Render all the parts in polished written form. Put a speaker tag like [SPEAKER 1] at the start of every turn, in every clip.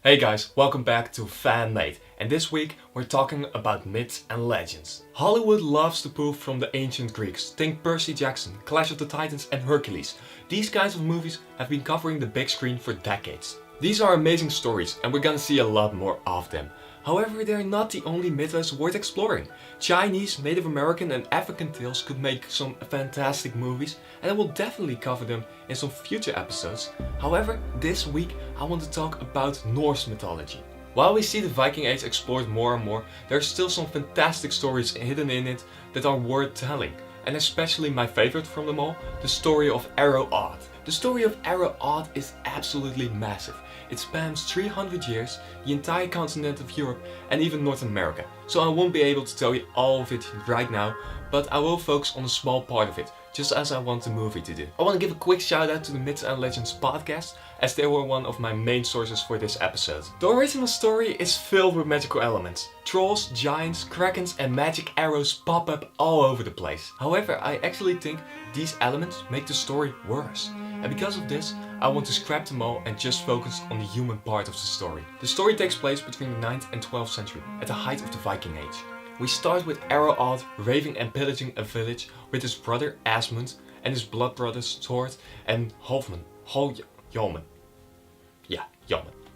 [SPEAKER 1] Hey guys, welcome back to Fan Made, and this week we're talking about myths and legends. Hollywood loves to pull from the ancient Greeks. Think Percy Jackson, Clash of the Titans and Hercules. These kinds of movies have been covering the big screen for decades. These are amazing stories and we're gonna see a lot more of them. However, they're not the only mythos worth exploring. Chinese, Native American and African tales could make some fantastic movies, and I will definitely cover them in some future episodes. However, this week I want to talk about Norse mythology. While we see the Viking Age explored more and more, there are still some fantastic stories hidden in it that are worth telling. And especially my favorite from them all, the story of Odd. The story of Odd is absolutely massive. It spans 300 years, the entire continent of Europe and even North America. So I won't be able to tell you all of it right now, but I will focus on a small part of it, just as I want the movie to do. I want to give a quick shout out to the Myths and Legends podcast, as they were one of my main sources for this episode. The original story is filled with magical elements. Trolls, giants, krakens and magic arrows pop up all over the place. However, I actually think these elements make the story worse. And because of this, I want to scrap them all and just focus on the human part of the story. The story takes place between the 9th and 12th century, at the height of the Viking Age. We start with Odd raving and pillaging a village with his brother Asmund and his blood brothers Thor and Hjalmar.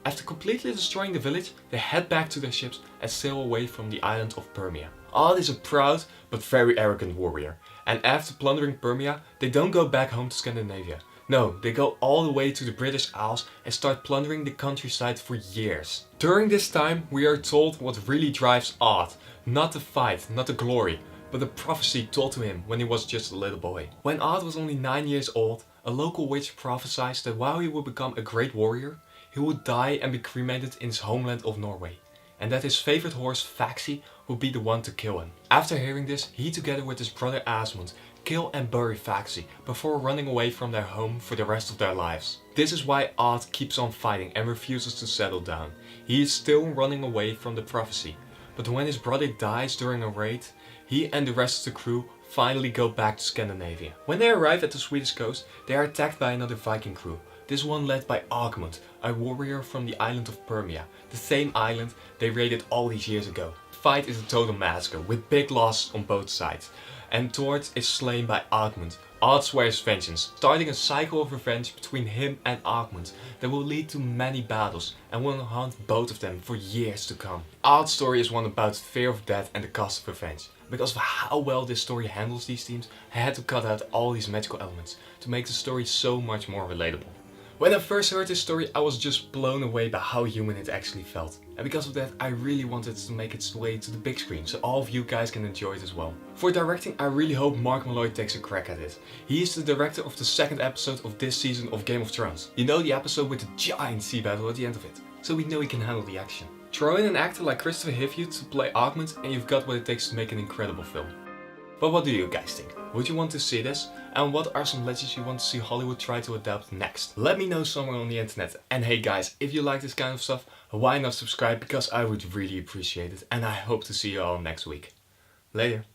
[SPEAKER 1] After completely destroying the village, they head back to their ships and sail away from the island of Permia. Odd is a proud but very arrogant warrior, and after plundering Permia, they don't go back home to Scandinavia. No, they go all the way to the British Isles and start plundering the countryside for years. During this time, we are told what really drives Odd. Not the fight, not the glory, but the prophecy told to him when he was just a little boy. When Odd was only 9 years old, a local witch prophesied that while he would become a great warrior, he would die and be cremated in his homeland of Norway, and that his favorite horse Faxi would be the one to kill him. After hearing this, he together with his brother Asmund kill and bury Faxi before running away from their home for the rest of their lives. This is why Odd keeps on fighting and refuses to settle down. He is still running away from the prophecy, but when his brother dies during a raid, he and the rest of the crew finally go back to Scandinavia. When they arrive at the Swedish coast, they are attacked by another Viking crew. This one led by Agmund, a warrior from the island of Permia, the same island they raided all these years ago. The fight is a total massacre, with big losses on both sides, and Thor is slain by Agmund. Odd swears vengeance, starting a cycle of revenge between him and Agmund that will lead to many battles and will haunt both of them for years to come. Odd's story is one about fear of death and the cost of revenge. Because of how well this story handles these themes, I had to cut out all these magical elements to make the story so much more relatable. When I first heard this story, I was just blown away by how human it actually felt. And because of that, I really wanted to make its way to the big screen, so all of you guys can enjoy it as well. For directing, I really hope Mark Malloy takes a crack at it. He is the director of the second episode of this season of Game of Thrones. You know, the episode with the giant sea battle at the end of it. So we know he can handle the action. Throw in an actor like Christopher Hivju to play Agmund and you've got what it takes to make an incredible film. But what do you guys think? Would you want to see this? And what are some legends you want to see Hollywood try to adapt next? Let me know somewhere on the internet. And hey guys, if you like this kind of stuff, why not subscribe, because I would really appreciate it. And I hope to see you all next week. Later.